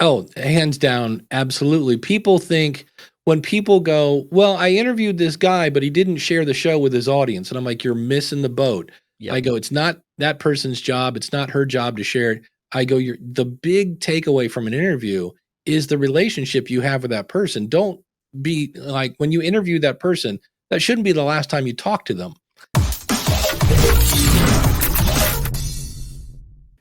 Oh, hands down, absolutely. People think when people go, well, I interviewed this guy, but he didn't share the show with his audience. And I'm like, you're missing the boat. I Yep. go, it's not that person's job. It's not her job to share it. I go, the big takeaway from an interview is the relationship you have with that person. Don't be like, when you interview that person, that shouldn't be the last time you talk to them.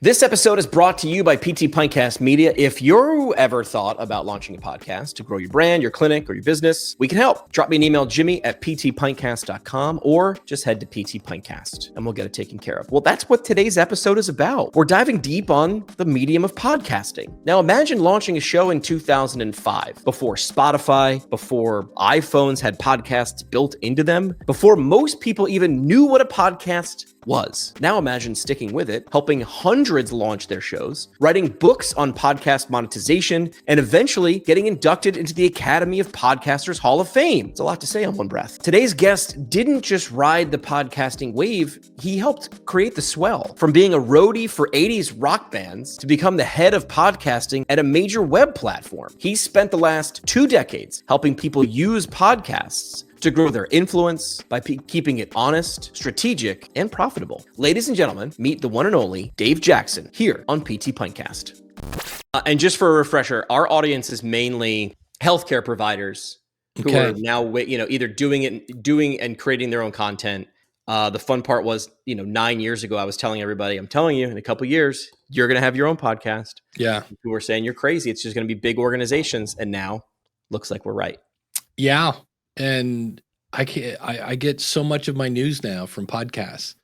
This episode is brought to you by PT Pintcast Media. If you ever thought about launching a podcast to grow your brand, your clinic, or your business, we can help. Drop me an email, jimmy@ptpintcast.com, or just head to PT Pintcast and we'll get it taken care of. Well, that's what today's episode is about. We're diving deep on the medium of podcasting. Now, imagine launching a show in 2005, before Spotify, before iPhones had podcasts built into them, before most people even knew what a podcast was. Now imagine sticking with it, helping hundreds launch their shows, writing books on podcast monetization, and eventually getting inducted into the Academy of Podcasters Hall of Fame. It's a lot to say on one breath. Today's guest didn't just ride the podcasting wave, he helped create the swell. From being a roadie for 80s rock bands to become the head of podcasting at a major web platform. He spent the last 2 decades helping people use podcasts to grow their influence by keeping it honest, strategic, and profitable. Ladies and gentlemen, meet the one and only Dave Jackson here on PT Pintcast. And just for a refresher, our audience is mainly healthcare providers who are now, either doing and creating their own content. The fun part was, 9 years ago, I was telling everybody, I'm telling you, in a couple of years, you're going to have your own podcast. Yeah. People were saying you're crazy. It's just going to be big organizations. And now looks like we're right. Yeah. And I get so much of my news now from podcasts.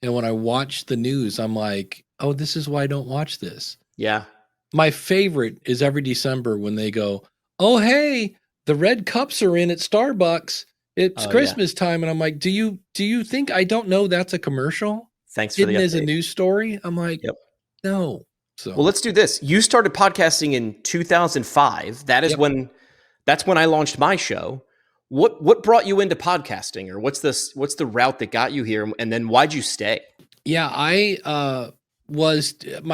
And when I watch the news, I'm like, oh, this is why I don't watch this. Yeah. My favorite is every December when they go, oh, hey, the red cups are in at Starbucks. It's Christmas time. And I'm like, do you think I don't know that's a commercial? Thanks for the update. As a news story. I'm like, yep. No. So well, let's do this. You started podcasting in 2005. That's when I launched my show. What brought you into podcasting, or what's the route that got you here, and then why'd you stay? Yeah, my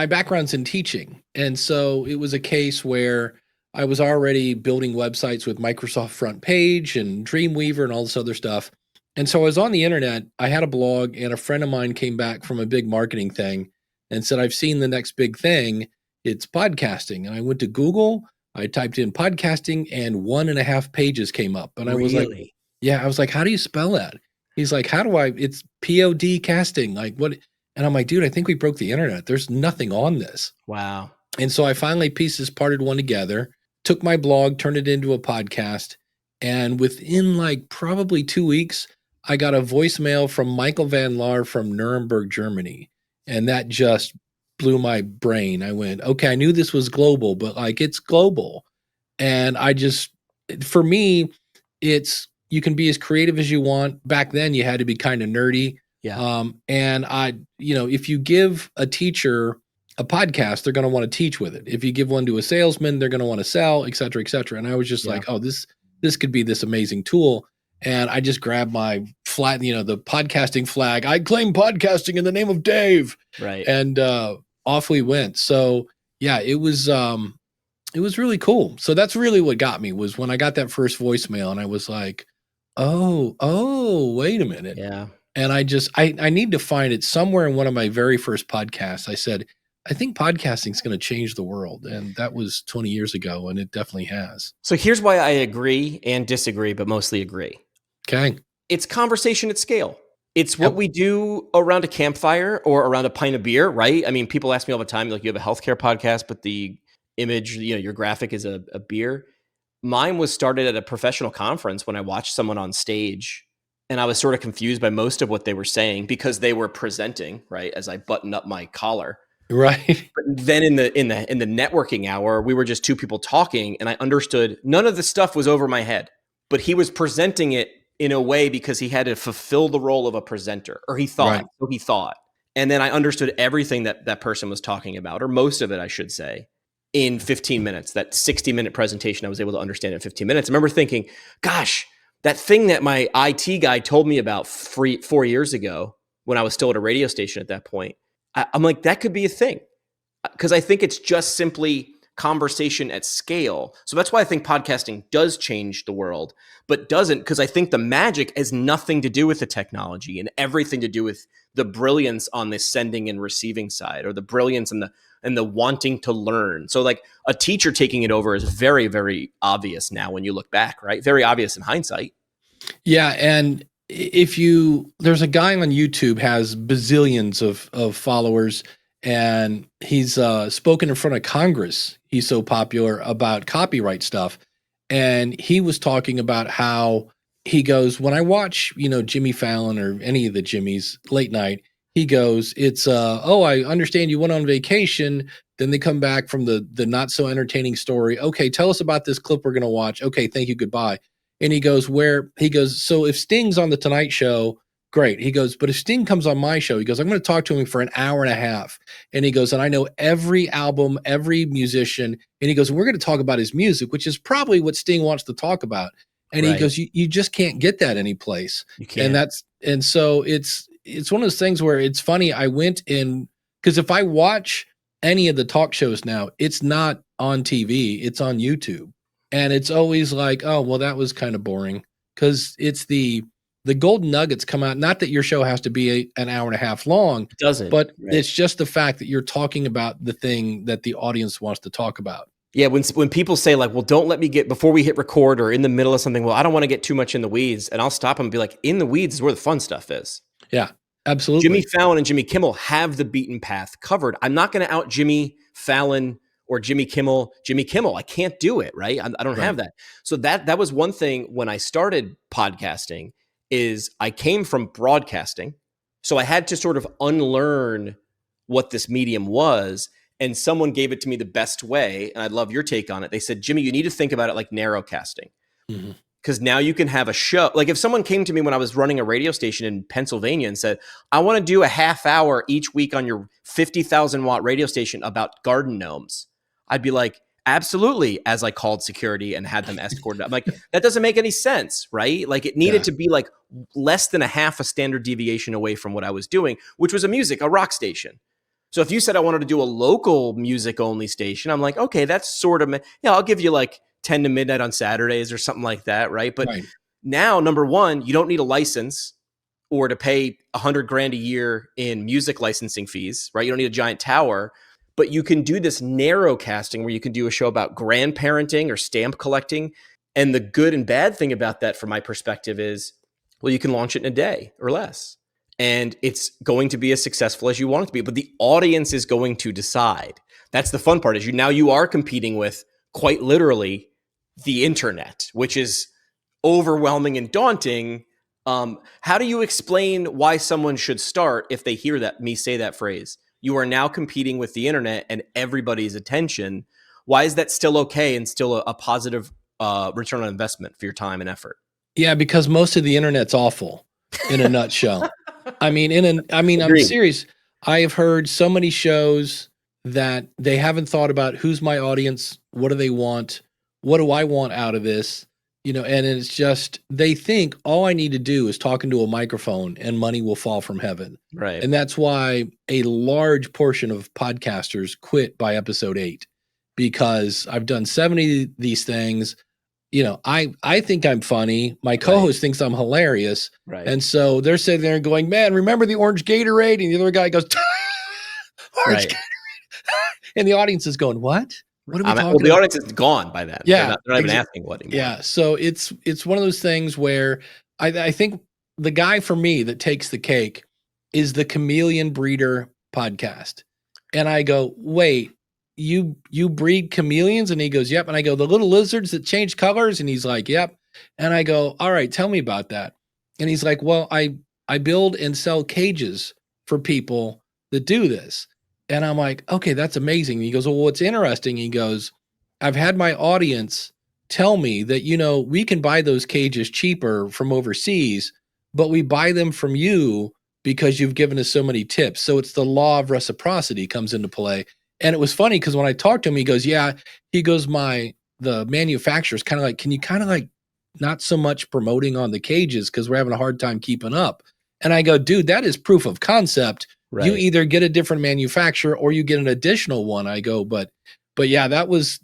background's in teaching, and so it was a case where I was already building websites with Microsoft Front Page and Dreamweaver and all this other stuff. And so I was on the internet, I had a blog, and a friend of mine came back from a big marketing thing and said, I've seen the next big thing, it's podcasting. And I went to Google, I typed in podcasting, and 1.5 pages came up. And I was like, how do you spell that? He's like, it's POD casting. Like what? And I'm like, dude, I think we broke the internet. There's nothing on this. Wow. And so I finally parted one together, took my blog, turned it into a podcast. And within probably 2 weeks, I got a voicemail from Michael Van Laar from Nuremberg, Germany. And that just blew my brain. I went, okay, I knew this was global, but it's global. And for me, you can be as creative as you want. Back then you had to be kind of nerdy. Yeah. And if you give a teacher a podcast, they're going to want to teach with it. If you give one to a salesman, they're going to want to sell, et cetera, et cetera. And I was just like, oh, this could be this amazing tool. And I just grabbed my flag, the podcasting flag. I claim podcasting in the name of Dave. Right. And off we went. So yeah, it was really cool. So that's really what got me, was when I got that first voicemail and I was like, oh, wait a minute. Yeah. And I need to find it somewhere in one of my very first podcasts. I said, I think podcasting is going to change the world. And that was 20 years ago, and it definitely has. So here's why I agree and disagree, but mostly agree. Okay. It's conversation at scale. It's what we do around a campfire or around a pint of beer, right? I mean, people ask me all the time, like, you have a healthcare podcast, but the image, your graphic is a beer. Mine was started at a professional conference when I watched someone on stage, and I was sort of confused by most of what they were saying because they were presenting, right, as I buttoned up my collar. Right. But then in the networking hour, we were just two people talking, and I understood none of the stuff was over my head, but he was presenting it in a way because he had to fulfill the role of a presenter, or he thought. Right. So he thought. And then I understood everything that person was talking about, or most of it, I should say, in 15 minutes. That 60-minute presentation, I was able to understand in 15 minutes. I remember thinking, gosh, that thing that my IT guy told me about 4 years ago when I was still at a radio station at that point, I'm like, that could be a thing. Because I think it's just simply conversation at scale. So that's why I think podcasting does change the world, but doesn't, because I think the magic has nothing to do with the technology and everything to do with the brilliance on the sending and receiving side, or the brilliance and the wanting to learn. So like a teacher taking it over is very, very obvious now when you look back, right? Very obvious in hindsight. Yeah, and there's a guy on YouTube has bazillions of followers, and he's spoken in front of Congress. He's so popular about copyright stuff, and he was talking about how he goes, when I watch Jimmy Fallon or any of the Jimmys late night, he goes, it's oh, I understand you went on vacation, then they come back from the not so entertaining story. Okay, tell us about this clip we're going to watch. Okay, thank you, goodbye. And he goes, so if Sting's on the Tonight Show, great. He goes, but if Sting comes on my show, he goes, I'm going to talk to him for an hour and a half. And he goes, and I know every album, every musician. And he goes, we're going to talk about his music, which is probably what Sting wants to talk about. And he goes, you just can't get that anyplace. You can't. And so it's one of those things where it's funny. I went in, because if I watch any of the talk shows now, it's not on TV, it's on YouTube. And it's always like, oh, well, that was kind of boring, because it's the golden nuggets come out. Not that your show has to be an hour and a half long. It doesn't. But it's just the fact that you're talking about the thing that the audience wants to talk about. Yeah, when people say like, well, don't let me get, before we hit record or in the middle of something, well, I don't want to get too much in the weeds. And I'll stop them and be like, in the weeds is where the fun stuff is. Yeah, absolutely. Jimmy Fallon and Jimmy Kimmel have the beaten path covered. I'm not going to out Jimmy Fallon or Jimmy Kimmel. I can't do it, right? I don't have that. So that was one thing when I started podcasting, is I came from broadcasting. So I had to sort of unlearn what this medium was. And someone gave it to me the best way. And I'd love your take on it. They said, Jimmy, you need to think about it like narrowcasting. Because now you can have a show. Like if someone came to me when I was running a radio station in Pennsylvania and said, I want to do a half hour each week on your 50,000 watt radio station about garden gnomes, I'd be like, absolutely, as I called security and had them escorted up. I'm like, that doesn't make any sense, right? Like it needed to be like less than a half a standard deviation away from what I was doing, which was a rock station. So if you said I wanted to do a local music only station, I'm like, okay, that's sort of, I'll give you like 10 to midnight on Saturdays or something like that, right? But now, number one, you don't need a license or to pay $100,000 a year in music licensing fees, right? You don't need a giant tower. But you can do this narrow casting where you can do a show about grandparenting or stamp collecting. And the good and bad thing about that, from my perspective, is, well, you can launch it in a day or less. And it's going to be as successful as you want it to be. But the audience is going to decide. That's the fun part, is you are competing with, quite literally, the internet, which is overwhelming and daunting. How do you explain why someone should start if they hear me say that phrase? You are now competing with the internet and everybody's attention. Why is that still okay and still a positive return on investment for your time and effort? Yeah, because most of the internet's awful, in a nutshell. I'm serious. I have heard so many shows that they haven't thought about who's my audience, what do they want, what do I want out of this, and it's just, they think all I need to do is talk into a microphone and money will fall from heaven. Right. And that's why a large portion of podcasters quit by episode 8, because I've done 70 of these things. I think I'm funny. My co-host thinks I'm hilarious. Right. And so they're sitting there and going, man, remember the orange Gatorade? And the other guy goes, orange Gatorade. And the audience is going, what? What are we talking about? The audience is gone by then. Yeah. They're not even asking what anymore. Yeah. So it's one of those things where I think the guy for me that takes the cake is the Chameleon Breeder podcast. And I go, wait, you breed chameleons? And he goes, yep. And I go, the little lizards that change colors? And he's like, yep. And I go, all right, tell me about that. And he's like, well, I build and sell cages for people that do this. And I'm like, okay, that's amazing. And he goes, well, what's interesting? He goes, I've had my audience tell me that, we can buy those cages cheaper from overseas, but we buy them from you because you've given us so many tips. So it's the law of reciprocity comes into play. And it was funny because when I talked to him, he goes, the manufacturer's kind of like, can you kind of like not so much promoting on the cages because we're having a hard time keeping up. And I go, dude, that is proof of concept. Right. You either get a different manufacturer or you get an additional one. I go, but But yeah, that was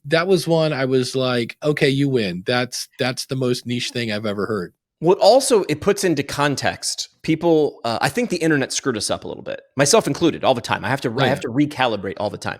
one I was like, okay, you win. That's the most niche thing I've ever heard. What also it puts into context people. I think the internet screwed us up a little bit, myself included, all the time. I have to recalibrate all the time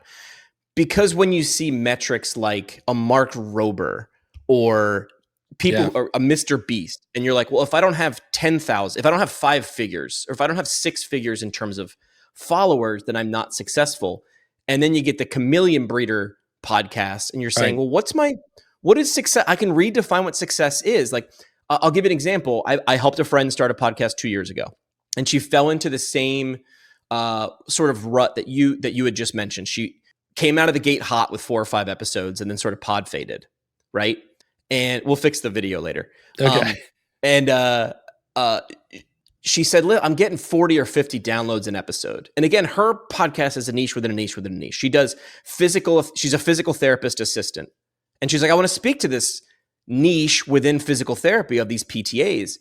because when you see metrics like a Mark Rober or people or a Mr. Beast, and you're like, well, if I don't have 10,000, if I don't have 5 figures, or if I don't have 6 figures in terms of followers, then I'm not successful. And then you get the Chameleon Breeder podcast, and you're saying, well, what is success? I can redefine what success is. Like, I'll give you an example. I helped a friend start a podcast 2 years ago, and she fell into the same sort of rut that you had just mentioned. She came out of the gate hot with 4 or 5 episodes, and then sort of pod faded, right? And we'll fix the video later. Okay. She said, I'm getting 40 or 50 downloads an episode. And again, her podcast is a niche within a niche within a niche. She's a physical therapist assistant. And she's like, I want to speak to this niche within physical therapy of these PTAs.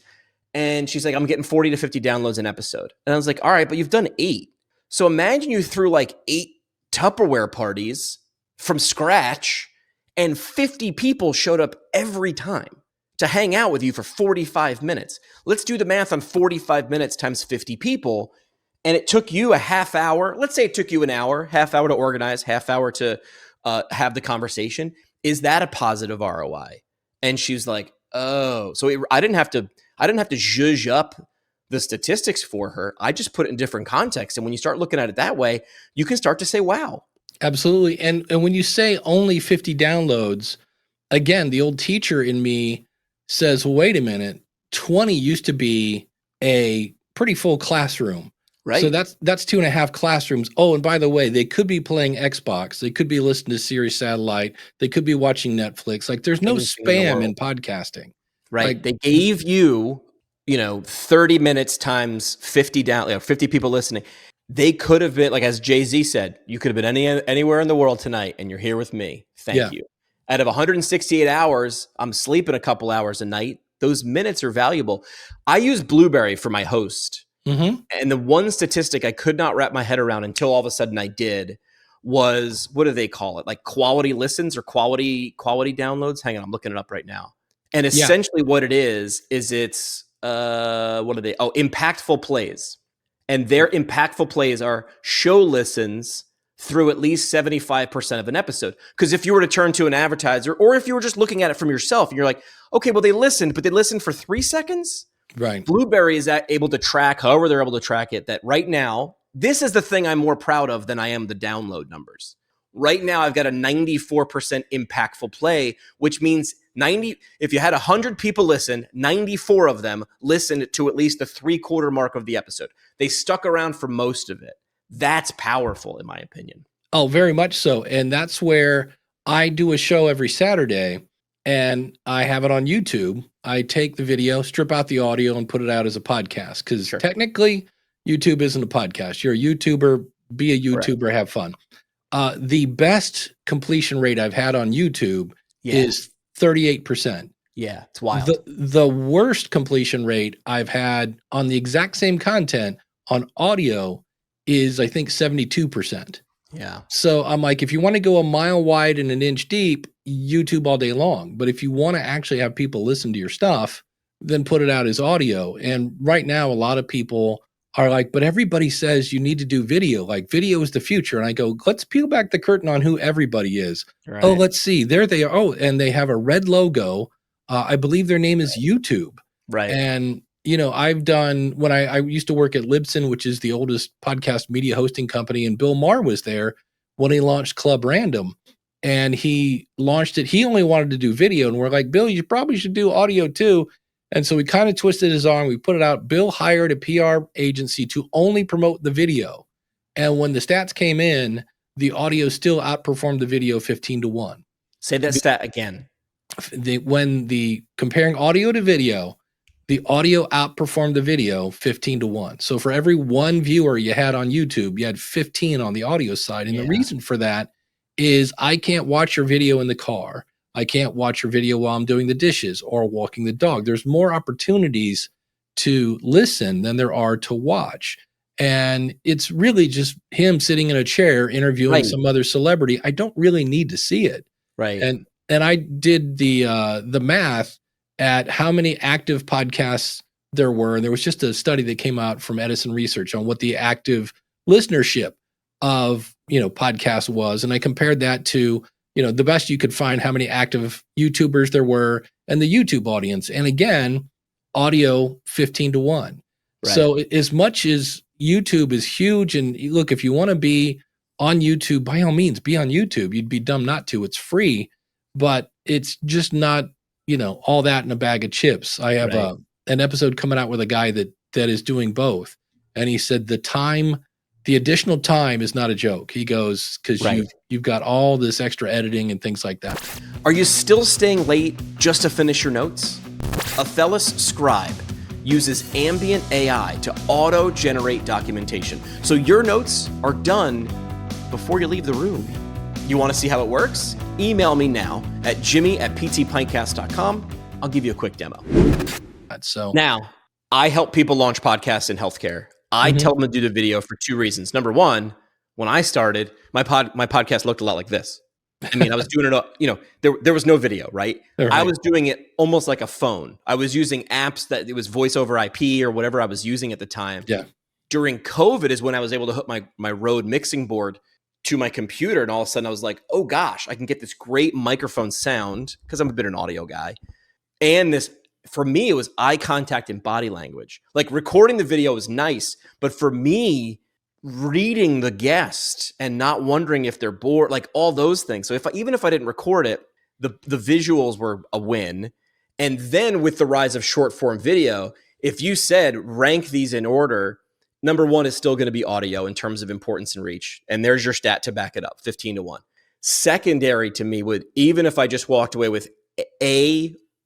And she's like, I'm getting 40 to 50 downloads an episode. And I was like, all right, but you've done 8. So imagine you threw like 8 Tupperware parties from scratch and 50 people showed up every time to hang out with you for 45 minutes. Let's do the math on 45 minutes times 50 people. And it took you a half hour. Let's say it took you an hour, half hour to organize, half hour to have the conversation. Is that a positive ROI? And she's like, oh, so I didn't have to zhuzh up the statistics for her. I just put it in different context. And when you start looking at it that way, you can start to say, wow. Absolutely. And when you say only 50 downloads, again, the old teacher in me says, well, wait a minute, 20 used to be a pretty full classroom. Right. So that's 2.5 classrooms. Oh, and by the way, they could be playing Xbox. They could be listening to Sirius Satellite. They could be watching Netflix. Like there's no spam in podcasting. Right. Like, they gave you, 30 minutes times 50 50 people listening. They could have been, like as Jay-Z said, you could have been anywhere in the world tonight and you're here with me. Thank you. Out of 168 hours, I'm sleeping a couple hours a night. Those minutes are valuable. I use Blueberry for my host. Mm-hmm. And the one statistic I could not wrap my head around until all of a sudden I did was, what do they call it? Like quality listens or quality downloads? Hang on, I'm looking it up right now. And essentially what it is it's, impactful plays. And their impactful plays are show listens through at least 75% of an episode. Because if you were to turn to an advertiser, or if you were just looking at it from yourself, and you're like, okay, well, they listened, but they listened for 3 seconds? Right. Blueberry is able to track, however they're able to track it, that right now, this is the thing I'm more proud of than I am the download numbers. Right now, I've got a 94% impactful play, which means if you had 100 people listen, 94 of them listened to at least the 3/4 mark of the episode. They stuck around for most of it. That's powerful, in my opinion. Oh, very much so. And that's where I do a show every Saturday and I have it on YouTube. I take the video, strip out the audio, and put it out as a podcast. Because technically, YouTube isn't a podcast. You're a YouTuber, be a YouTuber, Correct. Have fun. The best completion rate I've had on YouTube is 38%. Yeah, it's wild. The worst completion rate I've had on the exact same content on audio is, I think, 72%. Yeah. So I'm like, if you want to go a mile wide and an inch deep, YouTube all day long. But if you want to actually have people listen to your stuff, then put it out as audio. And right now, a lot of people are like, but everybody says you need to do video. Like video is the future. And I go, let's peel back the curtain on who everybody is. Right. Oh, let's see. There they are. Oh, and they have a red logo. I believe their name is YouTube. Right. And I've done, when I used to work at Libsyn, which is the oldest podcast media hosting company, and Bill Maher was there when he launched Club Random, and he launched it. He only wanted to do video, and we're like, Bill, you probably should do audio too. And so we kind of twisted his arm. We put it out. Bill hired a PR agency to only promote the video. And when the stats came in, the audio still outperformed the video 15-1. Say that stat again. When comparing audio to video, the audio outperformed the video 15-1. So for every 1 viewer you had on YouTube, you had 15 on the audio side. And the reason for that is I can't watch your video in the car. I can't watch your video while I'm doing the dishes or walking the dog. There's more opportunities to listen than there are to watch. And it's really just him sitting in a chair interviewing Right. some other celebrity. I don't really need to see it. Right. And I did the math at how many active podcasts there were. And there was just a study that came out from Edison Research on what the active listenership of, podcasts was. And I compared that to, the best you could find, how many active YouTubers there were and the YouTube audience. And again, audio 15-1. Right. So as much as YouTube is huge, and look, if you want to be on YouTube, by all means, be on YouTube. You'd be dumb not to. It's free, but it's just not, all that in a bag of chips. I have an episode coming out with a guy that is doing both. And he said the additional time is not a joke. He goes, because you've got all this extra editing and things like that. Are you still staying late just to finish your notes? Aphelis Scribe uses ambient AI to auto-generate documentation, so your notes are done before you leave the room. You want to see how it works? Email me now at jimmy@ptpintcast.com. I'll give you a quick demo. So now, I help people launch podcasts in healthcare. I tell them to do the video for two reasons. Number one, when I started, my podcast looked a lot like this. I mean, I was doing it, there was no video, right? I was doing it almost like a phone. I was using apps that it was voice over IP or whatever I was using at the time. Yeah. During COVID is when I was able to hook my Rode mixing board to my computer. And all of a sudden I was like, oh gosh, I can get this great microphone sound because I'm a bit of an audio guy. And for me, it was eye contact and body language. Like recording the video was nice, but for me, reading the guest and not wondering if they're bored, like all those things. So even if I didn't record it, the visuals were a win. And then with the rise of short form video, if you said rank these in order, number one is still going to be audio in terms of importance and reach. And there's your stat to back it up, 15-1. Secondary to me would, even if I just walked away with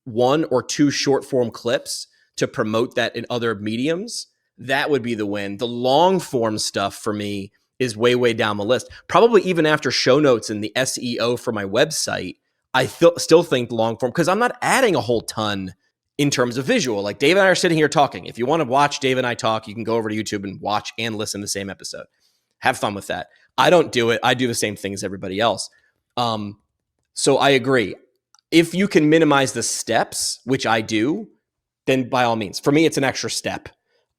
one or two short form clips to promote that in other mediums, that would be the win. The long form stuff for me is way, way down the list. Probably even after show notes and the SEO for my website, I still think long form, because I'm not adding a whole ton in terms of visual. Like Dave and I are sitting here talking. If you want to watch Dave and I talk, you can go over to YouTube and watch and listen to the same episode. Have fun with that. I don't do it. I do the same thing as everybody else. So I agree. If you can minimize the steps, which I do, then by all means. For me, it's an extra step.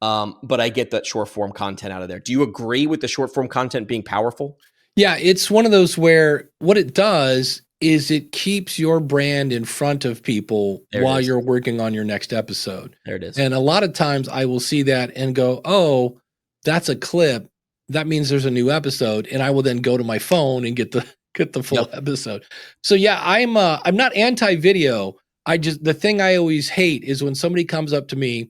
But I get that short form content out of there. Do you agree with the short form content being powerful? Yeah, it's one of those where what it does is it keeps your brand in front of people while you're working on your next episode. There it is. And a lot of times I will see that and go, oh, that's a clip. That means there's a new episode. And I will then go to my phone and get the full episode. So yeah, I'm not anti-video. The thing I always hate is when somebody comes up to me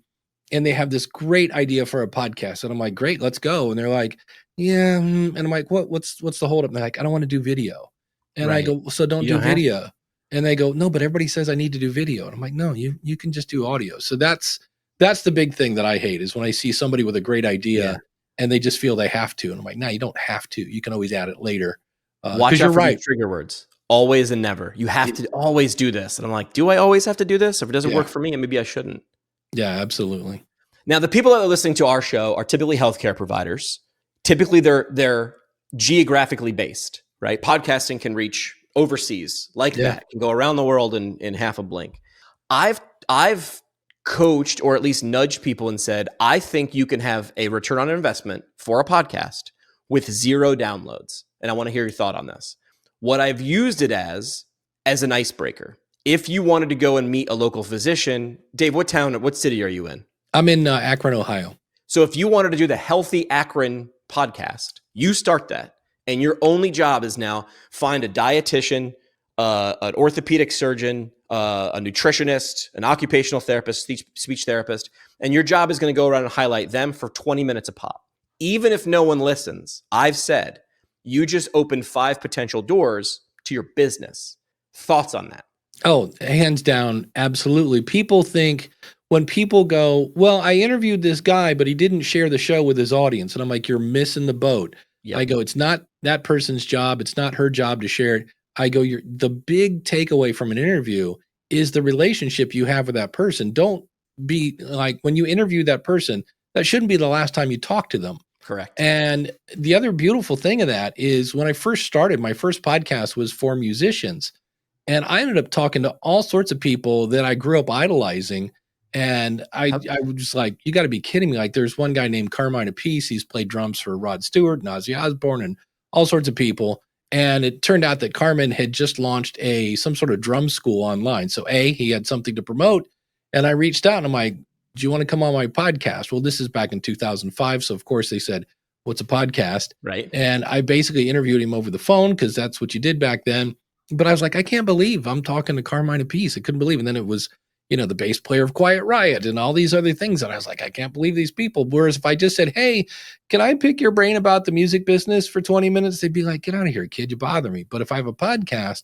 and they have this great idea for a podcast. And I'm like, great, let's go. And they're like, yeah. And I'm like, what's the holdup? And they're like, I don't want to do video. And I go, so don't do video. And they go, no, but everybody says I need to do video. And I'm like, no, you can just do audio. So that's the big thing that I hate, is when I see somebody with a great idea and they just feel they have to. And I'm like, no, you don't have to. You can always add it later. Watch out for the trigger words. Always and never. You have to always do this. And I'm like, do I always have to do this? If it doesn't work for me, and maybe I shouldn't. Yeah, absolutely. Now, the people that are listening to our show are typically healthcare providers. Typically, they're geographically based, right? Podcasting can reach overseas like that, can go around the world in half a blink. I've coached, or at least nudged people and said, I think you can have a return on investment for a podcast with 0 downloads. And I want to hear your thought on this. What I've used it as an icebreaker. If you wanted to go and meet a local physician, Dave, what city are you in? I'm in Akron, Ohio. So if you wanted to do the Healthy Akron podcast, you start that. And your only job is now find a dietitian, an orthopedic surgeon, a nutritionist, an occupational therapist, speech therapist. And your job is going to go around and highlight them for 20 minutes a pop. Even if no one listens, I've said, you just opened 5 potential doors to your business. Thoughts on that? Oh, hands down. Absolutely. People think, when people go, well, I interviewed this guy, but he didn't share the show with his audience. And I'm like, you're missing the boat. Yep. I go, it's not that person's job. It's not her job to share it. I go, the big takeaway from an interview is the relationship you have with that person. Don't be like, when you interview that person, that shouldn't be the last time you talk to them. Correct. And the other beautiful thing of that is when I first started, my first podcast was for musicians. And I ended up talking to all sorts of people that I grew up idolizing. And I was just like, you got to be kidding me. Like, there's one guy named Carmine Appice. He's played drums for Rod Stewart and Ozzy Osbourne and all sorts of people. And it turned out that Carmen had just launched some sort of drum school online. So he had something to promote. And I reached out and I'm like, do you want to come on my podcast? Well, this is back in 2005. So of course they said, what's a podcast? Right. And I basically interviewed him over the phone because that's what you did back then. But I was like, I can't believe I'm talking to Carmine Appice. I couldn't believe. And then it was, the bass player of Quiet Riot and all these other things. And I was like, I can't believe these people. Whereas if I just said, hey, can I pick your brain about the music business for 20 minutes? They'd be like, get out of here, kid. You bother me. But if I have a podcast,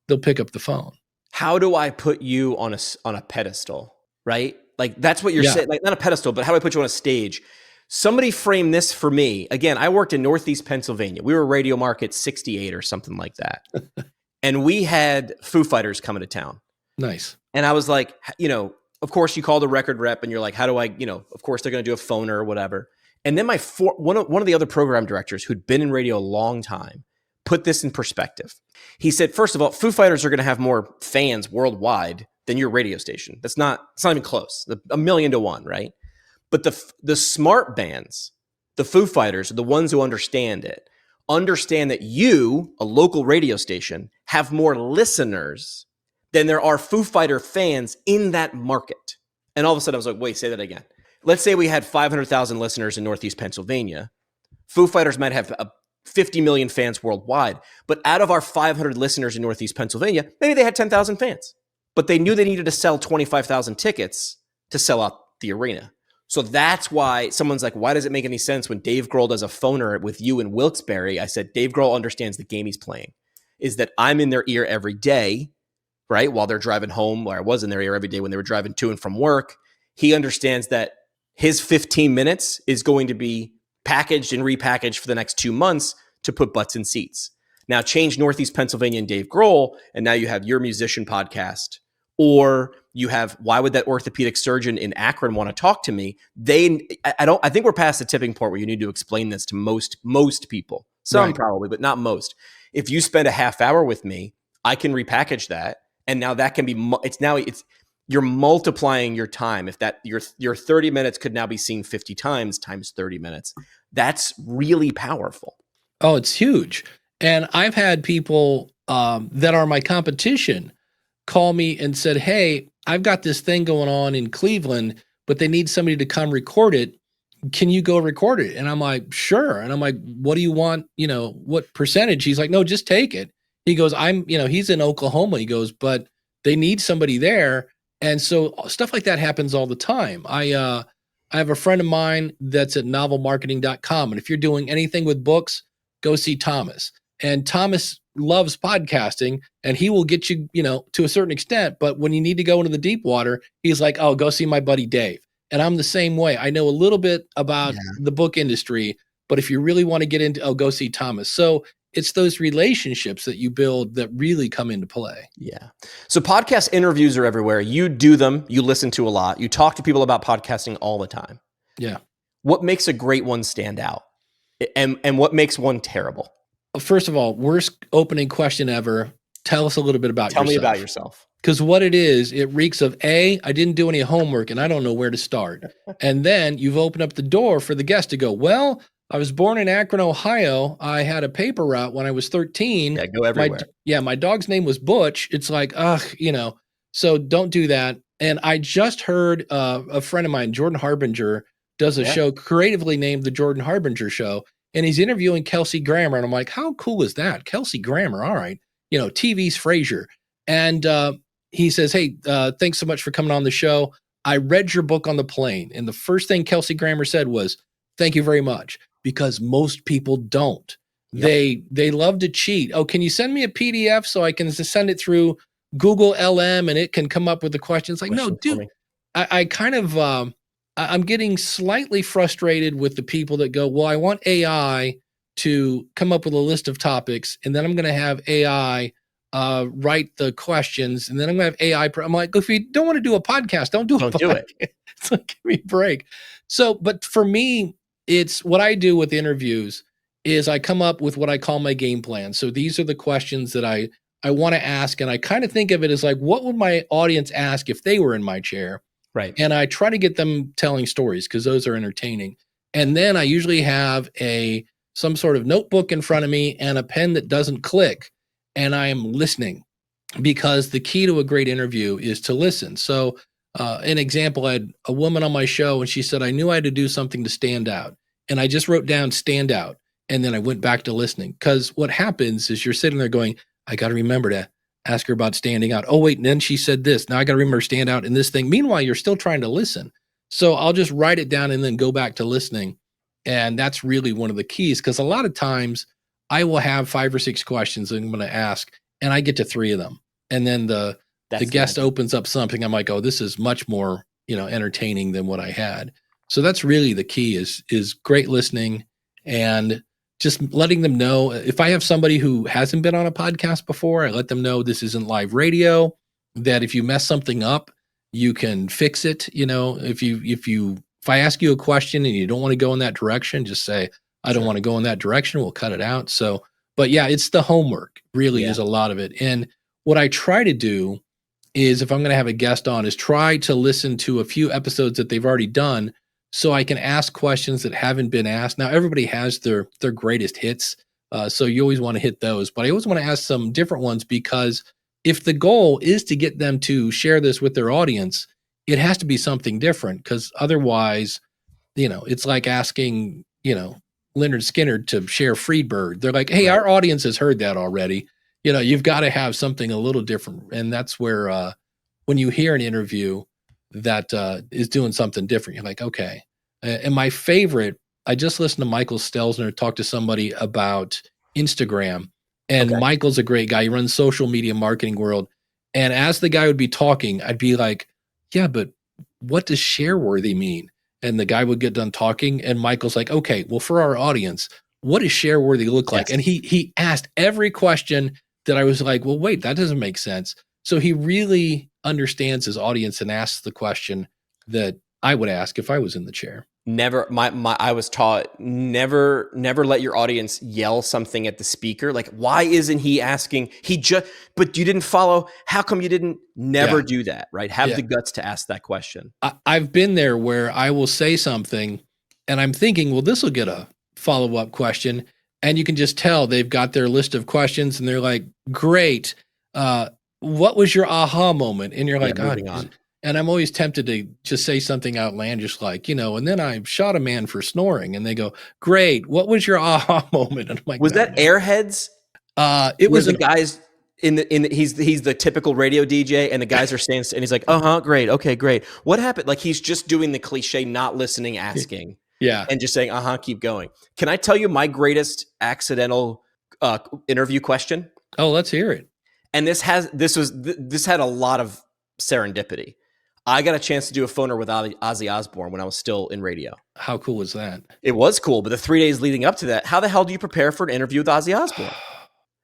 they'll pick up the phone. How do I put you on a pedestal, right? Like that's what you're saying, like not a pedestal, but how do I put you on a stage? Somebody framed this for me. Again, I worked in Northeast Pennsylvania. We were Radio Market 68 or something like that. And we had Foo Fighters coming to town. Nice. And I was like, of course you call the record rep and you're like, how do I, of course they're going to do a phoner or whatever. And then one of the other program directors who'd been in radio a long time put this in perspective. He said, first of all, Foo Fighters are going to have more fans worldwide than your radio station. It's not even close. 1,000,000 to 1, right? But the smart bands, the Foo Fighters, are the ones who understand it. Understand that you, a local radio station, have more listeners than there are Foo Fighter fans in that market. And all of a sudden I was like, wait, say that again. Let's say we had 500,000 listeners in Northeast Pennsylvania. Foo Fighters might have 50 million fans worldwide. But out of our 500 listeners in Northeast Pennsylvania, maybe they had 10,000 fans. But they knew they needed to sell 25,000 tickets to sell out the arena. So that's why someone's like, why does it make any sense when Dave Grohl does a phoner with you in Wilkes-Barre? I said, Dave Grohl understands the game he's playing. Is that I'm in their ear every day, right? While they're driving home, or I was in their ear every day when they were driving to and from work. He understands that his 15 minutes is going to be packaged and repackaged for the next 2 months to put butts in seats. Now change Northeast Pennsylvania and Dave Grohl, and now you have your musician podcast. Or you have, why would that orthopedic surgeon in Akron want to talk to me? I think we're past the tipping point where you need to explain this to most people. Some probably, but not most. If you spend a half hour with me, I can repackage that. And now that can be, you're multiplying your time. If that your 30 minutes could now be seen 50 times 30 minutes, that's really powerful. Oh, it's huge. And I've had people that are my competition call me and said, hey, I've got this thing going on in Cleveland, but they need somebody to come record it. Can you go record it? And I'm like, sure. And I'm like, what do you want? What percentage? He's like, no, just take it. He goes, he's in Oklahoma. He goes, but they need somebody there. And so stuff like that happens all the time. I have a friend of mine that's at novelmarketing.com. And if you're doing anything with books, go see Thomas. And Thomas loves podcasting and he will get you, to a certain extent. But when you need to go into the deep water, he's like, oh, go see my buddy Dave. And I'm the same way. I know a little bit about the book industry, but if you really want to get into, go see Thomas. So it's those relationships that you build that really come into play. Yeah. So podcast interviews are everywhere. You do them. You listen to a lot. You talk to people about podcasting all the time. Yeah. What makes a great one stand out? And what makes one terrible? First of all, worst opening question ever. Tell us a little bit about yourself. Tell me about yourself. Because what it is, it reeks of I didn't do any homework and I don't know where to start. And then you've opened up the door for the guest to go, well, I was born in Akron, Ohio. I had a paper route when I was 13. Yeah, go everywhere. My dog's name was Butch. It's like, so don't do that. And I just heard a friend of mine, Jordan Harbinger, does a show creatively named The Jordan Harbinger Show. And he's interviewing Kelsey Grammer. And I'm like, how cool is that? Kelsey Grammer. All right. TV's Frasier. And he says, hey, thanks so much for coming on the show. I read your book on the plane. And the first thing Kelsey Grammer said was, thank you very much. Because most people don't. Yep. They love to cheat. Oh, can you send me a PDF so I can send it through Google LM and it can come up with the questions? Like, no, dude, I kind of, I'm getting slightly frustrated with the people that go, well, I want AI to come up with a list of topics and then I'm going to have AI write the questions and then I'm going to have AI. I'm like, if you don't want to do a podcast, don't do it. It's like, give me a break. So, but for me, it's what I do with interviews is I come up with what I call my game plan. So these are the questions that I want to ask, and I kind of think of it as like, what would my audience ask if they were in my chair? Right. And I try to get them telling stories because those are entertaining. And then I usually have some sort of notebook in front of me and a pen that doesn't click, and I am listening, because the key to a great interview is to listen. So, an example, I had a woman on my show and she said, I knew I had to do something to stand out. And I just wrote down stand out. And then I went back to listening, because what happens is you're sitting there going, I got to remember to ask her about standing out. Oh, wait. And then she said this. Now I got to remember stand out in this thing. Meanwhile, you're still trying to listen. So I'll just write it down and then go back to listening. And that's really one of the keys, because a lot of times I will have 5 or 6 questions that I'm going to ask, and I get to 3 of them. And then the guest opens up something. I'm like, oh, this is much more, entertaining than what I had. So that's really the key is great listening, and just letting them know. If I have somebody who hasn't been on a podcast before, I let them know this isn't live radio, that if you mess something up, you can fix it. If I ask you a question and you don't want to go in that direction, just say, I don't want to go in that direction. We'll cut it out. So, but yeah, it's the homework really is a lot of it. And what I try to do is, if I'm going to have a guest on, is try to listen to a few episodes that they've already done, so I can ask questions that haven't been asked. Now, everybody has their greatest hits, so you always want to hit those. But I always want to ask some different ones, because if the goal is to get them to share this with their audience, it has to be something different, because otherwise, it's like asking, Leonard Skinner to share Freebird. They're like, hey, our audience has heard that already. You've got to have something a little different. And that's where, when you hear an interview that is doing something different, you're like, okay. And my favorite, I just listened to Michael Stelzner talk to somebody about Instagram. And Michael's a great guy. He runs social media marketing world. And as the guy would be talking, I'd be like, yeah, but what does share worthy mean? And the guy would get done talking, and Michael's like, okay, well, for our audience, what does share worthy look like? And he asked every question that I was like, well, wait, that doesn't make sense. So he really understands his audience and asks the question that I would ask if I was in the chair. Never, I was taught never let your audience yell something at the speaker. Like, why isn't he asking? But you didn't follow. How come you didn't? Never do that, right? Have the guts to ask that question. I've been there where I will say something and I'm thinking, well, this will get a follow-up question. And you can just tell they've got their list of questions and they're like, great. What was your aha moment? And you're like, moving on. And I'm always tempted to just say something outlandish like, and then I shot a man for snoring. And they go, great. What was your aha moment? And I'm like, was that Airheads? It was the guys he's the typical radio DJ, and the guys are saying, and he's like, great. Okay, great. What happened? Like, he's just doing the cliche, not listening, asking. Yeah. And just saying, keep going. Can I tell you my greatest accidental interview question? Oh, let's hear it. And this had a lot of serendipity. I got a chance to do a phoner with Ozzy Osbourne when I was still in radio. How cool was that? It was cool, but the 3 days leading up to that, how the hell do you prepare for an interview with Ozzy Osbourne?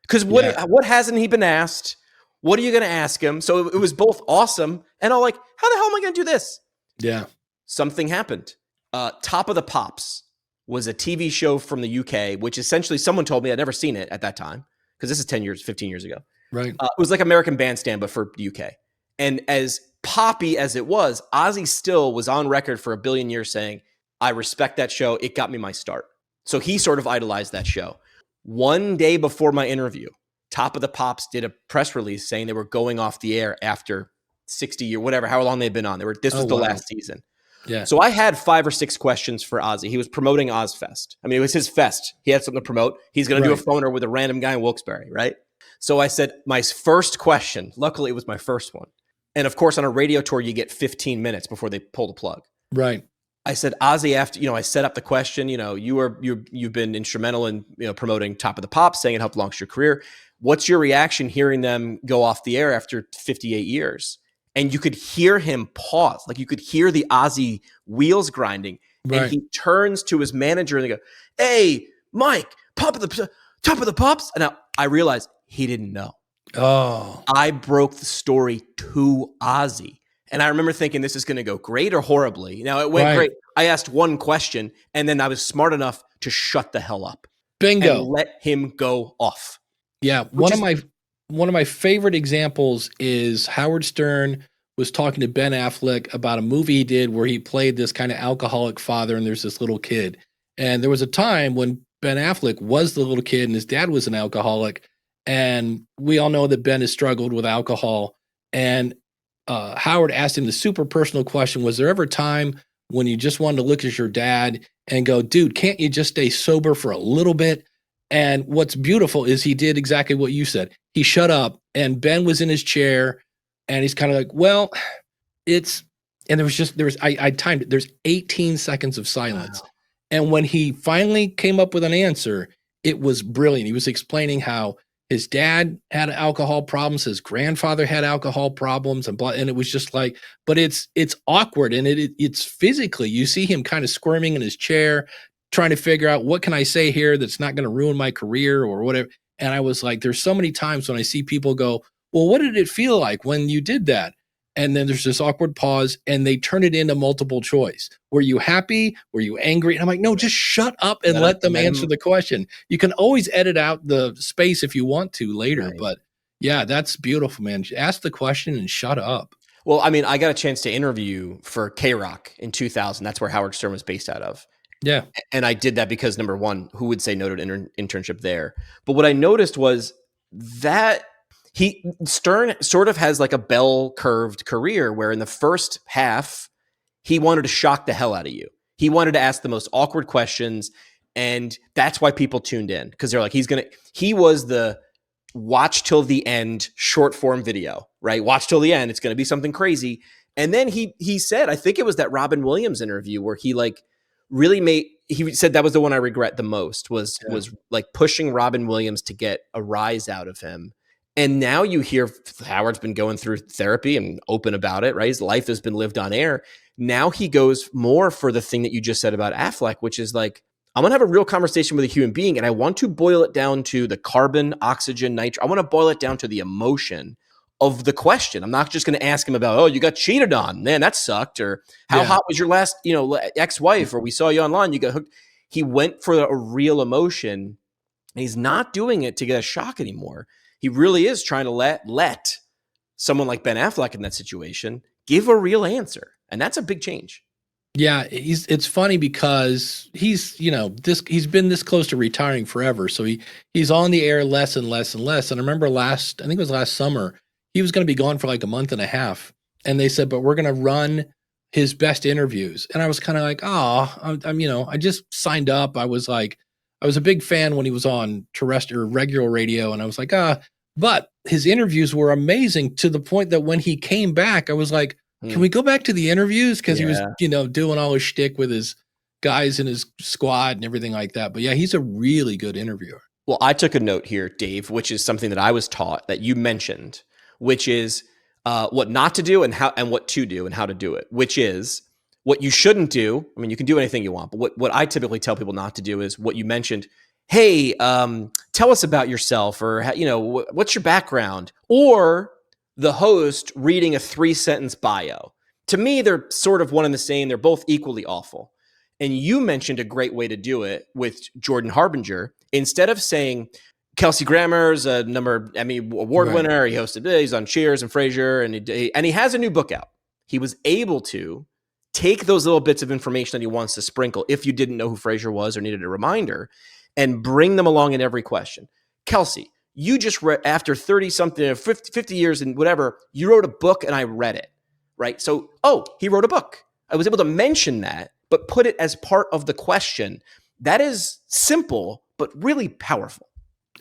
Because what hasn't he been asked? What are you going to ask him? So it was both awesome and all like, how the hell am I going to do this? Yeah. Something happened. Top of the Pops was a TV show from the UK, which essentially someone told me, I'd never seen it at that time, because this is 15 years ago. Right. It was like American Bandstand, but for the UK. And as poppy as it was, Ozzy still was on record for a billion years saying, I respect that show. It got me my start. So he sort of idolized that show. One day before my interview, Top of the Pops did a press release saying they were going off the air after 60 years, whatever, how long they'd been on. This was the last season. Yeah. So I had 5 or 6 questions for Ozzy. He was promoting Ozfest. I mean, it was his fest. He had something to promote. He's going to do a phoner with a random guy in Wilkes-Barre, right? So I said, my first question, luckily it was my first one. And of course, on a radio tour, you get 15 minutes before they pull the plug. Right. I said, Ozzy, after, I set up the question, you've been instrumental in, promoting Top of the Pops, saying it helped launch your career. What's your reaction hearing them go off the air after 58 years? And you could hear him pause. Like, you could hear the Ozzy wheels grinding. Right. And he turns to his manager and they go, hey, Mike, Top of the Pops. And I realized he didn't know. Oh. I broke the story to Ozzy. And I remember thinking, this is going to go great or horribly. Now, it went Right. great. I asked one question, and then I was smart enough to shut the hell up and Bingo. let him go off. Yeah. One of my favorite examples is Howard Stern was talking to Ben Affleck about a movie he did where he played this kind of alcoholic father, and there's this little kid. And there was a time when Ben Affleck was the little kid and his dad was an alcoholic. And we all know that Ben has struggled with alcohol. And Howard asked him the super personal question: was there ever a time when you just wanted to look at your dad and go, dude, can't you just stay sober for a little bit? And what's beautiful is he did exactly what you said. He shut up, and Ben was in his chair, and he's kind of like, well, it's, and I timed it. There's 18 seconds of silence. Wow. And when he finally came up with an answer, it was brilliant. He was explaining how his dad had alcohol problems, his grandfather had alcohol problems, and blah. And it was just like, but it's awkward, and it's physically, you see him kind of squirming in his chair, trying to figure out what can I say here that's not going to ruin my career or whatever. And I was like, there's so many times when I see people go, well, what did it feel like when you did that? And then there's this awkward pause, and they turn it into multiple choice. Were you happy? Were you angry? And I'm like, no, just shut up and let them answer the question. You can always edit out the space if you want to later. Right. But yeah, that's beautiful, man. Ask the question and shut up. Well, I mean, I got a chance to interview for K-Rock in 2000. That's where Howard Stern was based out of. Yeah. And I did that because, number one, who would say no to an internship there? But what I noticed was that Stern sort of has like a bell curved career where in the first half, he wanted to shock the hell out of you. He wanted to ask the most awkward questions. And that's why people tuned in, because they're like, he was the watch till the end short form video, right? Watch till the end. It's going to be something crazy. And then he said, I think it was that Robin Williams interview where he like really he said that was the one I regret the most was like pushing Robin Williams to get a rise out of him. And now you hear Howard's been going through therapy and open about it, right? His life has been lived on air. Now he goes more for the thing that you just said about Affleck, which is like, I'm going to have a real conversation with a human being, and I want to boil it down to the carbon, oxygen, nitrogen. I want to boil it down to the emotion of the question. I'm not just going to ask him about, oh, you got cheated on, man, that sucked, or how hot was your last, ex-wife, or we saw you online, you got hooked. He went for a real emotion, and he's not doing it to get a shock anymore. He really is trying to let someone like Ben Affleck in that situation give a real answer. And that's a big change. Yeah, it's funny because he's been this close to retiring forever. So he's on the air less and less and less. And I remember I think it was last summer, he was going to be gone for like a month and a half. And they said, but we're going to run his best interviews. And I was kind of like, I just signed up. I was a big fan when he was on terrestrial regular radio. And I was like, but his interviews were amazing to the point that when he came back, I was like, can we go back to the interviews? Because he was, doing all his shtick with his guys in his squad and everything like that. But yeah, he's a really good interviewer. Well, I took a note here, Dave, which is something that I was taught that you mentioned, which is what not to do and what to do and how to do it, which is what you shouldn't do. I mean, you can do anything you want, but what I typically tell people not to do is what you mentioned. Hey, tell us about yourself, or, what's your background? Or the host reading a 3-sentence bio. To me, they're sort of one and the same. They're both equally awful. And you mentioned a great way to do it with Jordan Harbinger. Instead of saying, Kelsey Grammer's a Emmy award winner, he hosted, he's on Cheers and Frasier, and he has a new book out. He was able to take those little bits of information that he wants to sprinkle, if you didn't know who Frasier was or needed a reminder, and bring them along in every question. Kelsey, you just read, after 30-something, 50 years and whatever, you wrote a book and I read it, right? So, he wrote a book. I was able to mention that, but put it as part of the question. That is simple, but really powerful.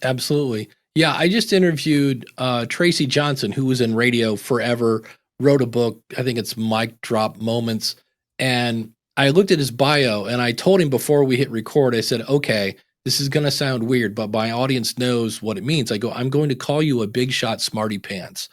Absolutely. Yeah, I just interviewed Tracy Johnson, who was in radio forever, wrote a book. I think it's Mic Drop Moments. And I looked at his bio and I told him before we hit record, I said, okay, this is going to sound weird, but my audience knows what it means. I go, I'm going to call you a big shot smarty pants.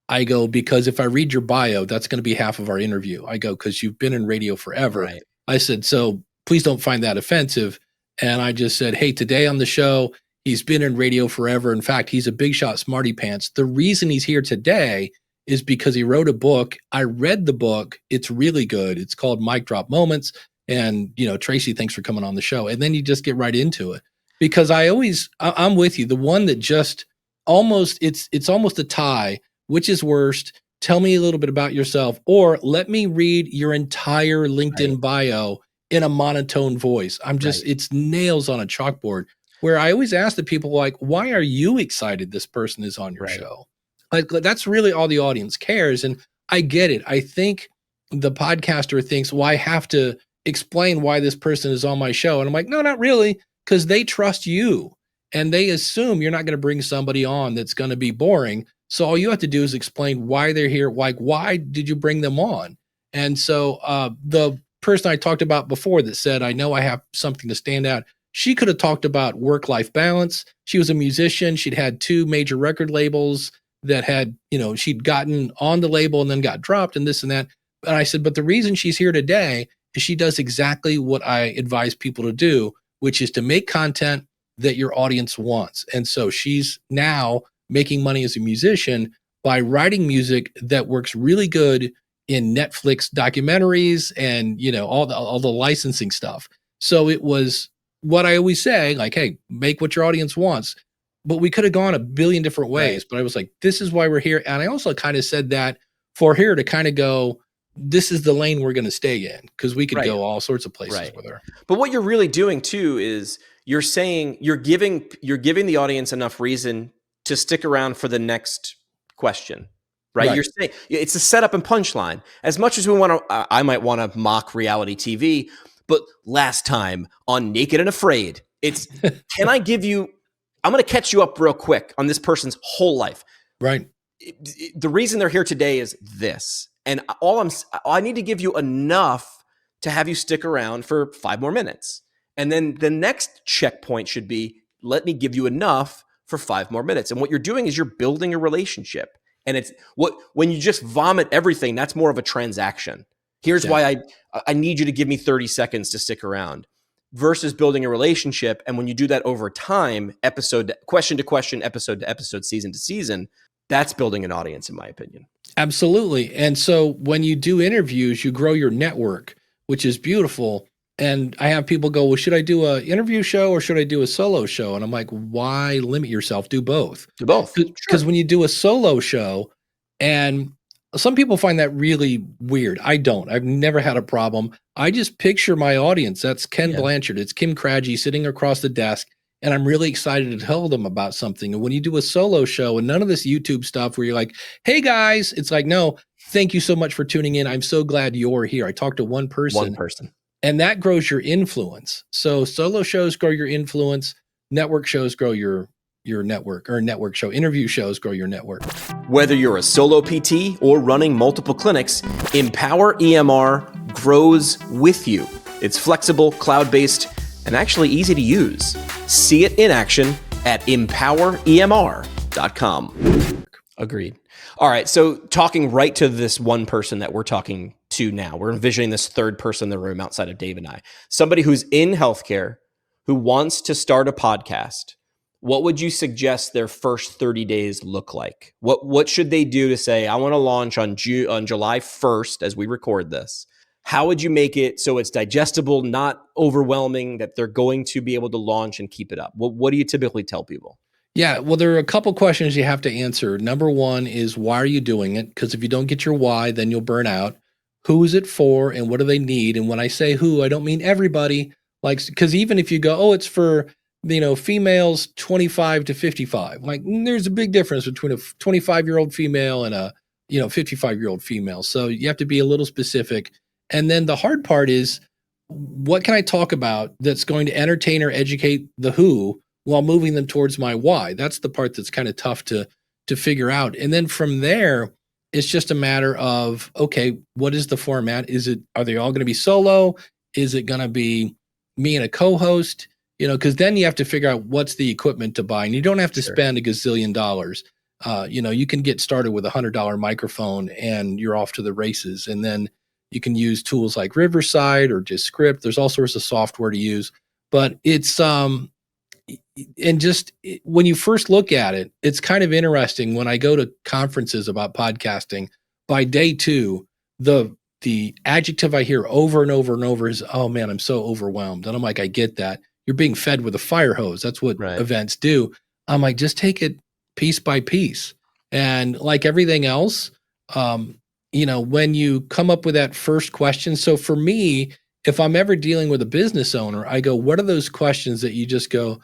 I go, because if I read your bio, that's going to be half of our interview. I go, because you've been in radio forever. Right. I said, so please don't find that offensive. And I just said, hey, today on the show, he's been in radio forever. In fact, he's a big shot smarty pants. The reason he's here today is because he wrote a book. I read the book. It's really good. It's called Mic Drop Moments. And, Tracy, thanks for coming on the show. And then you just get right into it. Because I'm with you. The one that just it's almost a tie. Which is worst? Tell me a little bit about yourself, or let me read your entire LinkedIn bio in a monotone voice. It's nails on a chalkboard. Where I always ask the people, like, why are you excited this person is on your show? Like, that's really all the audience cares. And I get it. I think the podcaster thinks, well, I have to explain why this person is on my show. And I'm like, no, not really, because they trust you and they assume you're not going to bring somebody on that's going to be boring. So all you have to do is explain why they're here. Like, why did you bring them on? And so the person I talked about before that said, I know I have something to stand out. She could have talked about work-life balance. She was a musician. She'd had 2 major record labels that had, she'd gotten on the label and then got dropped and this and that. And I said, but the reason she's here today is she does exactly what I advise people to do, which is to make content that your audience wants. And so she's now making money as a musician by writing music that works really good in Netflix documentaries and, all the licensing stuff. So it was what I always say, like, hey, make what your audience wants. But we could have gone a billion different ways. But I was like, this is why we're here. And I also kind of said that for her to kind of go, this is the lane we're going to stay in, because we could go all sorts of places with her. But what you're really doing too is you're saying you're giving the audience enough reason to stick around for the next question, right? You're saying it's a setup and punchline. As much as I might want to mock reality TV, but last time on Naked and Afraid, it's can I give you? I'm going to catch you up real quick on this person's whole life. Right. The reason they're here today is this. And I need to give you enough to have you stick around for 5 more minutes. And then the next checkpoint should be, let me give you enough for 5 more minutes. And what you're doing is you're building a relationship. And when you just vomit everything, that's more of a transaction. Here's why I need you to give me 30 seconds to stick around, versus building a relationship. And when you do that over time, question to question, episode to episode, season to season, that's building an audience, in my opinion. Absolutely. And so when you do interviews, you grow your network, which is beautiful. And I have people go, well, should I do an interview show or should I do a solo show? And I'm like, why limit yourself? Do both. Do both. Because when you do a solo show, and some people find that really weird. I don't. I've never had a problem. I just picture my audience. That's Ken Blanchard. It's Kim Craggy sitting across the desk. And I'm really excited to tell them about something. And when you do a solo show and none of this YouTube stuff where you're like, hey guys, it's like, no, thank you so much for tuning in. I'm so glad you're here. I talked to one person. And that grows your influence. So solo shows grow your influence. Network shows grow your network, or network show interview shows grow your network. Whether you're a solo PT or running multiple clinics, Empower EMR grows with you. It's flexible, cloud-based, and actually easy to use. See it in action at empoweremr.com. Agreed. All right. So talking right to this one person that we're talking to now, we're envisioning this third person in the room outside of Dave and I, somebody who's in healthcare who wants to start a podcast. What would you suggest their first 30 days look like? What should they do to say, I want to launch on July 1st as we record this? How would you make it so it's digestible, not overwhelming, that they're going to be able to launch and keep it up? What do you typically tell people? Yeah, well, there are a couple questions you have to answer. Number one is, why are you doing it? Because if you don't get your why, then you'll burn out. Who is it for and what do they need? And when I say who, I don't mean everybody. Like, because even if you go, oh, it's for, females 25 to 55. Like, there's a big difference between a 25-year-old female and a, 55-year-old female. So you have to be a little specific. And then the hard part is, what can I talk about that's going to entertain or educate the who while moving them towards my why? That's the part that's kind of tough to figure out. And then from there, it's just a matter of, okay, what is the format? Are they all going to be solo? Is it going to be me and a co-host? Because then you have to figure out what's the equipment to buy, and you don't have to spend a gazillion dollars. You can get started with $100 microphone and you're off to the races. And then you can use tools like Riverside or just Script. There's all sorts of software to use, but it's and just when you first look at it, it's kind of interesting. When I go to conferences about podcasting, by day 2, the adjective I hear over and over and over is, "Oh man, I'm so overwhelmed." And I'm like, I get that. You're being fed with a fire hose. That's what Right. events do. I'm like, just take it piece by piece. And like everything else, when you come up with that first question. So for me, if I'm ever dealing with a business owner, I go, what are those questions that you just go,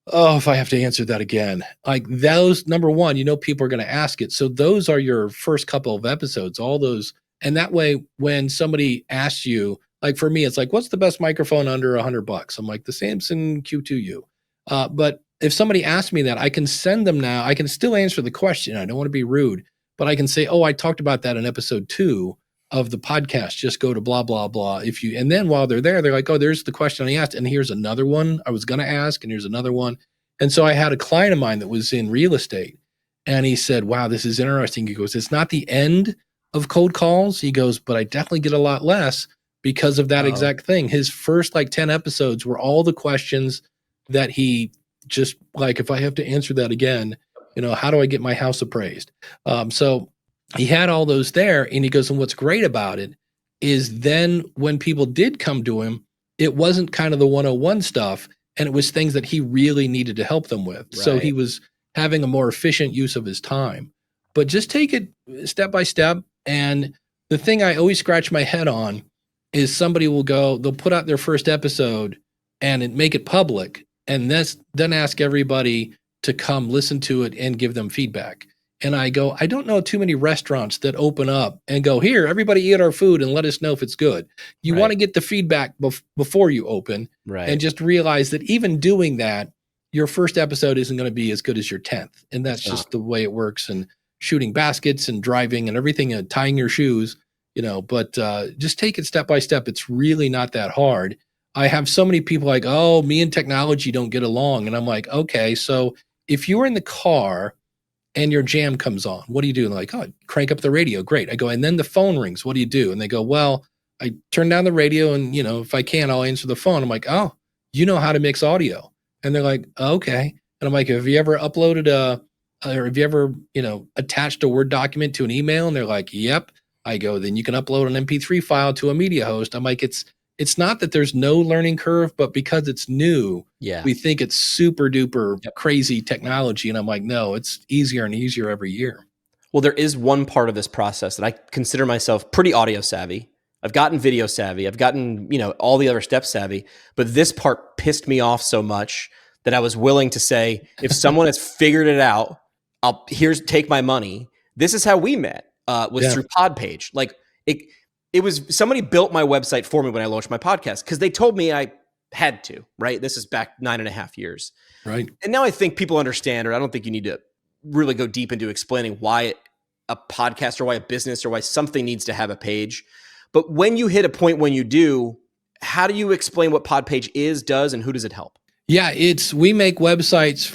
oh, if I have to answer that again? Like those, number one, people are going to ask it. So those are your first couple of episodes, all those. And that way, when somebody asks you, like for me, it's like, what's the best microphone under $100? I'm like, the Samson Q2U. But if somebody asks me that, I can send them now. I can still answer the question. I don't want to be rude, but I can say, oh, I talked about that in episode 2 of the podcast. Just go to blah, blah, blah. And then while they're there, they're like, oh, there's the question I asked. And here's another one I was going to ask. And here's another one. And so I had a client of mine that was in real estate, and he said, wow, this is interesting. He goes, it's not the end of cold calls. He goes, but I definitely get a lot less because of that exact thing. His first 10 episodes were all the questions that he just like, if I have to answer that again, how do I get my house appraised? So he had all those there, and he goes, and what's great about it is then when people did come to him, it wasn't kind of the 101 stuff, and it was things that he really needed to help them with. Right. So he was having a more efficient use of his time. But just take it step by step. And the thing I always scratch my head on is somebody will go, they'll put out their first episode and make it public, and then ask everybody to come listen to it and give them feedback. And I go, I don't know too many restaurants that open up and go, here, everybody eat our food and let us know if it's good. You want to get the feedback before you open, and just realize that even doing that, your first episode isn't going to be as good as your 10th. And that's just the way it works. And shooting baskets and driving and everything and tying your shoes, but just take it step by step. It's really not that hard. I have so many people like, oh, me and technology don't get along. And I'm like, okay, so if you're in the car and your jam comes on, what do you do? And they're like, oh, crank up the radio. Great. I go, and then the phone rings. What do you do? And they go, well, I turn down the radio and, if I can, I'll answer the phone. I'm like, oh, you know how to mix audio. And they're like, okay. And I'm like, have you ever uploaded or have you ever, attached a Word document to an email? And they're like, yep. I go, then you can upload an MP3 file to a media host. I'm like, it's not that there's no learning curve, but because it's new, we think it's super duper crazy technology. And I'm like, no, it's easier and easier every year. Well, there is one part of this process that I consider myself pretty audio savvy. I've gotten video savvy. I've gotten, all the other steps savvy, but this part pissed me off so much that I was willing to say, if someone has figured it out, take my money. This is how we met, was through Podpage. Like it was, somebody built my website for me when I launched my podcast because they told me I had to, right? This is back 9.5 years. Right. And now I think people understand, or I don't think you need to really go deep into explaining why a podcast or why a business or why something needs to have a page. But when you hit a point when you do, how do you explain what Podpage does, and who does it help? Yeah, we make websites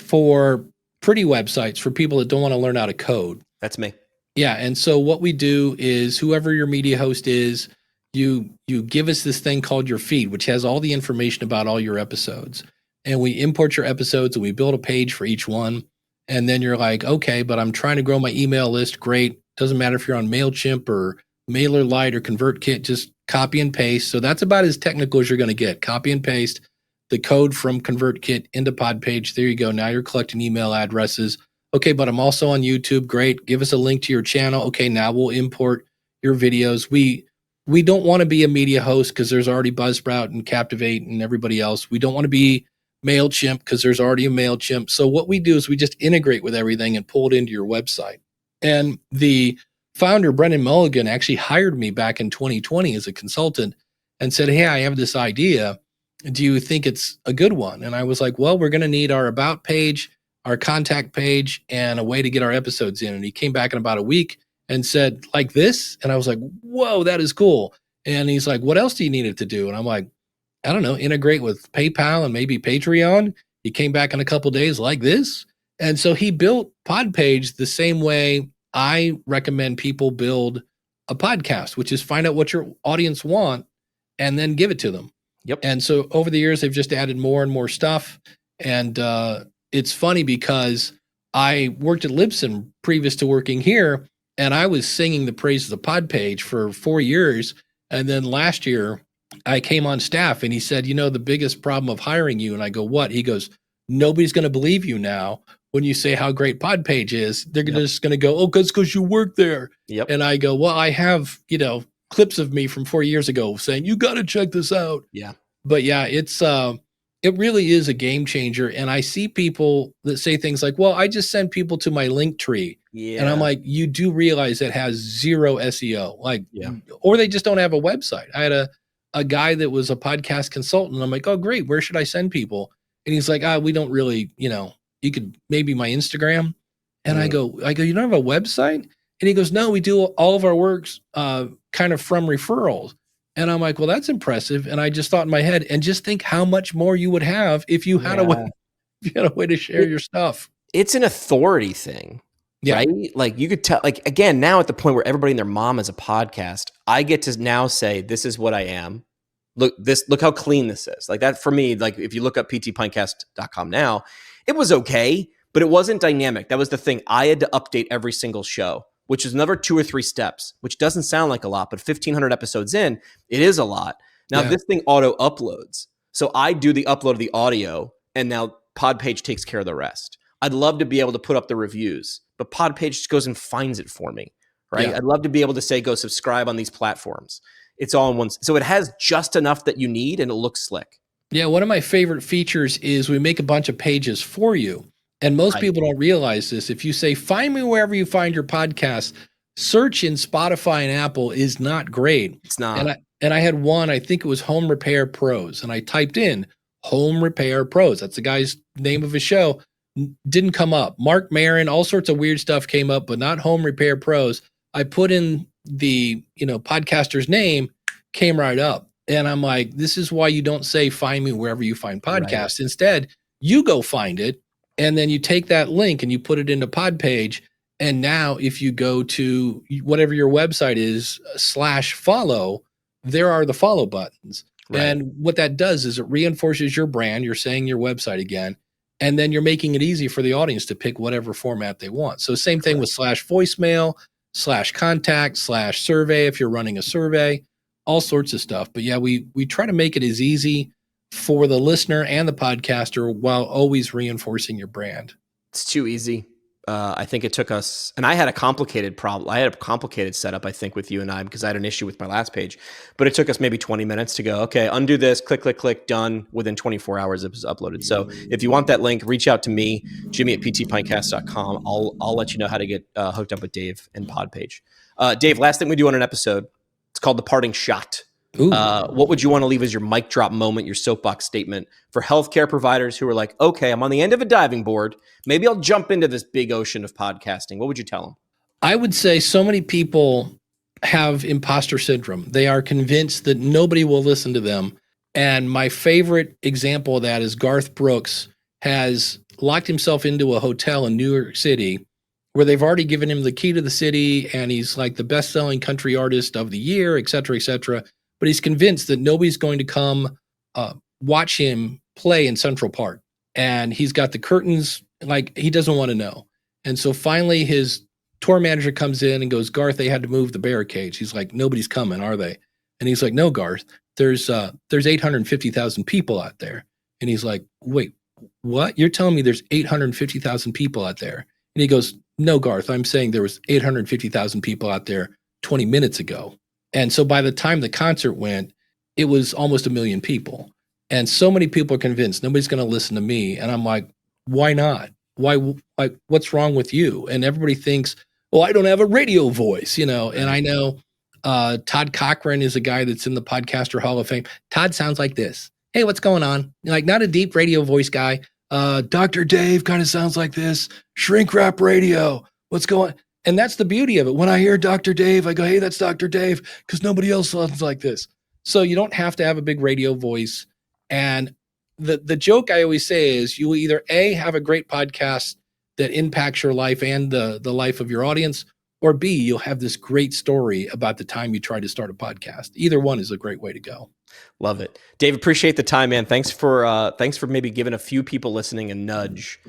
pretty websites for people that don't want to learn how to code. That's me. Yeah. And so what we do is whoever your media host is, you give us this thing called your feed, which has all the information about all your episodes. And we import your episodes and we build a page for each one. And then you're like, okay, but I'm trying to grow my email list. Great. Doesn't matter if you're on MailChimp or MailerLite or ConvertKit, just copy and paste. So that's about as technical as you're going to get. Copy and paste the code from ConvertKit into Podpage. There you go. Now you're collecting email addresses. Okay, but I'm also on YouTube. Great. Give us a link to your channel. Okay, now we'll import your videos. We don't want to be a media host because there's already Buzzsprout and Captivate and everybody else. We don't want to be MailChimp because there's already a MailChimp. So what we do is we just integrate with everything and pull it into your website. And the founder, Brendan Mulligan, actually hired me back in 2020 as a consultant and said, hey, I have this idea. Do you think it's a good one? And I was like, well, we're going to need our about page, our contact page, and a way to get our episodes in. And he came back in about a week and said, like this? And I was like, whoa, that is cool. And he's like, what else do you need it to do? And I'm like, I don't know, integrate with PayPal and maybe Patreon. He came back in a couple of days like this. And so he built Podpage the same way I recommend people build a podcast, which is find out what your audience want and then give it to them. Yep. And so over the years, they've just added more and more stuff. And it's funny because I worked at Libsyn previous to working here, and I was singing the praises of Podpage for 4 years. And then last year, I came on staff, and he said, the biggest problem of hiring you. And I go, what? He goes, nobody's going to believe you now when you say how great Podpage is. They're just going to go, oh, because you work there. Yep. And I go, well, I have, clips of me from 4 years ago saying, you got to check this out. Yeah. But yeah, it really is a game changer. And I see people that say things like, well, I just send people to my link tree. Yeah. And I'm like, you do realize it has zero SEO, or they just don't have a website. I had a guy that was a podcast consultant. I'm like, oh, great. Where should I send people? And he's like, we don't really, you could maybe my Instagram. And I go, you don't have a website? And he goes, no, we do all of our works kind of from referrals. And I'm like, well, that's impressive. And I just thought in my head, and just think how much more you would have if you had a way to share your stuff. It's an authority thing, right? Like you could tell, like, again, now at the point where everybody and their mom has a podcast, I get to now say, this is what I am. Look how clean this is. Like that for me, like if you look up ptpintcast.com now, it was okay, but it wasn't dynamic. That was the thing. I had to update every single show, which is another 2 or 3 steps, which doesn't sound like a lot, but 1,500 episodes in, it is a lot. Now this thing auto uploads. So I do the upload of the audio, and now Podpage takes care of the rest. I'd love to be able to put up the reviews, but Podpage just goes and finds it for me, right? Yeah. I'd love to be able to say, go subscribe on these platforms. It's all in one. So it has just enough that you need, and it looks slick. Yeah. One of my favorite features is we make a bunch of pages for you. And most people don't realize this. If you say, find me wherever you find your podcast, search in Spotify and Apple is not great. It's not. And I had one, I think it was Home Repair Pros. And I typed in Home Repair Pros. That's the guy's name of his show. Didn't come up. Mark Maron, all sorts of weird stuff came up, but not Home Repair Pros. I put in the, podcaster's name, came right up. And I'm like, this is why you don't say, find me wherever you find podcasts. Right. Instead, you go find it. And then you take that link and you put it into Podpage. And now if you go to whatever your website is /follow, there are the follow buttons. Right. And what that does is it reinforces your brand. You're saying your website again, and then you're making it easy for the audience to pick whatever format they want. So same thing with /voicemail, /contact, /survey if you're running a survey, all sorts of stuff. But yeah, we try to make it as easy for the listener and the podcaster while always reinforcing your brand. It's too easy. I think it took us, and I had a complicated problem. I had a complicated setup, I think, with you and I, because I had an issue with my last page, but it took us maybe 20 minutes to go, okay, undo this, click, click, click, done. Within 24 hours, it was uploaded. So if you want that link, reach out to me, Jimmy at ptpintcast.com. I'll let you know how to get hooked up with Dave and Podpage. Dave, last thing we do on an episode, it's called the parting shot. What would you want to leave as your mic drop moment, your soapbox statement for healthcare providers who are like, okay, I'm on the end of a diving board. Maybe I'll jump into this big ocean of podcasting. What would you tell them? I would say so many people have imposter syndrome. They are convinced that nobody will listen to them. And my favorite example of that is Garth Brooks has locked himself into a hotel in New York City where they've already given him the key to the city, and he's like the best-selling country artist of the year, et cetera, et cetera. But he's convinced that nobody's going to come watch him play in Central Park. And he's got the curtains, like he doesn't want to know. And so finally his tour manager comes in and goes, Garth, they had to move the barricades. He's like, nobody's coming, are they? And he's like, no, Garth, there's 850,000 people out there. And he's like, wait, what? You're telling me there's 850,000 people out there? And he goes, no, Garth, I'm saying there was 850,000 people out there 20 minutes ago. And so by the time the concert went, it was almost 1 million people. And so many people are convinced nobody's going to listen to me. And I'm like, why not? What's wrong with you? And everybody thinks, well, I don't have a radio voice, And I know Todd Cochran is a guy that's in the Podcaster Hall of Fame. Todd sounds like this. Hey, what's going on? Like, not a deep radio voice guy. Dr. Dave kind of sounds like this. Shrink wrap radio. What's going on? And that's the beauty of it. When I hear Dr. Dave, I go, hey, that's Dr. Dave, because nobody else sounds like this. So you don't have to have a big radio voice. And the joke I always say is you will either A, have a great podcast that impacts your life and the life of your audience, or B, you'll have this great story about the time you tried to start a podcast. Either one is a great way to go. Love it. Dave, appreciate the time, man. Thanks for maybe giving a few people listening a nudge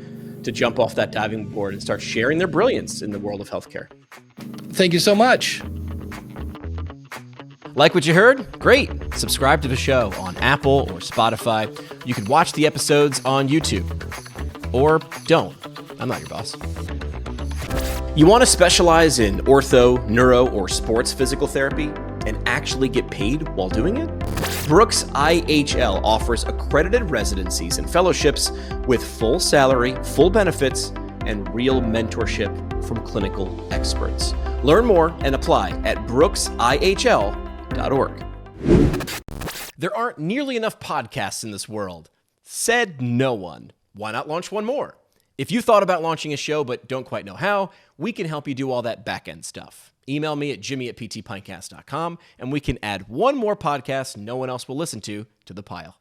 to jump off that diving board and start sharing their brilliance in the world of healthcare. Thank you so much. Like what you heard? Great. Subscribe to the show on Apple or Spotify. You can watch the episodes on YouTube. Or don't. I'm not your boss. You want to specialize in ortho, neuro, or sports physical therapy and actually get paid while doing it? Brooks IHL offers accredited residencies and fellowships with full salary, full benefits, and real mentorship from clinical experts. Learn more and apply at brooksihl.org. There aren't nearly enough podcasts in this world. Said no one. Why not launch one more? If you thought about launching a show but don't quite know how, we can help you do all that back-end stuff. Email me at jimmy@ptpintcast.com and we can add one more podcast no one else will listen to the pile.